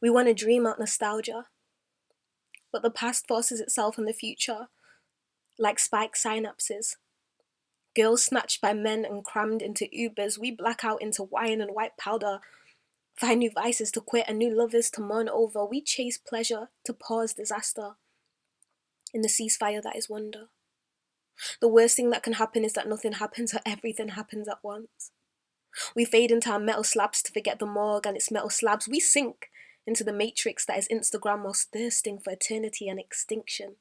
We want to dream out nostalgia, but the past forces itself on the future, like spiked synapses. Girls snatched by men and crammed into Ubers, we black out into wine and white powder, find new vices to quit and new lovers to mourn over. We chase pleasure to pause disaster in the ceasefire that is wonder. The worst thing that can happen is that nothing happens or everything happens at once. We fade into our metal slabs to forget the morgue and its metal slabs. We sink into the matrix that is Instagram whilst thirsting for eternity and extinction.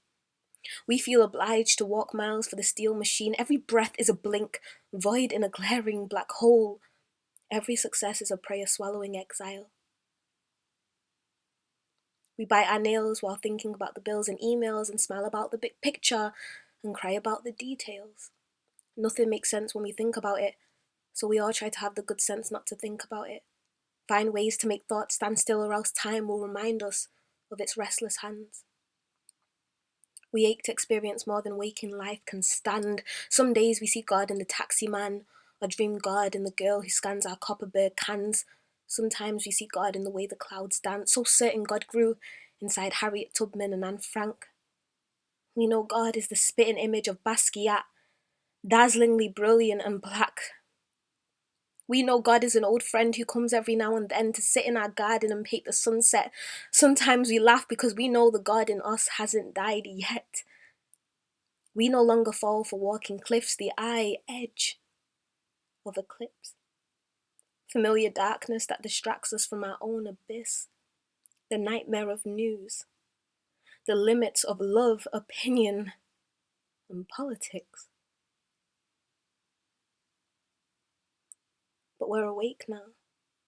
We feel obliged to walk miles for the steel machine. Every breath is a blink, void in a glaring black hole. Every success is a prayer swallowing exile. We bite our nails while thinking about the bills and emails and smile about the big picture and cry about the details. Nothing makes sense when we think about it, so we all try to have the good sense not to think about it. Find ways to make thoughts stand still or else time will remind us of its restless hands. We ache to experience more than waking life can stand. Some days we see God in the taxi man, or dream God in the girl who scans our Copperberg cans. Sometimes we see God in the way the clouds dance, so certain God grew inside Harriet Tubman and Anne Frank. We know God is the spitting image of Basquiat, dazzlingly brilliant and black. We know God is an old friend who comes every now and then to sit in our garden and paint the sunset. Sometimes we laugh because we know the God in us hasn't died yet. We no longer fall for walking cliffs, the eye edge of eclipse. Familiar darkness that distracts us from our own abyss. The nightmare of news. The limits of love, opinion, and politics. But we're awake now.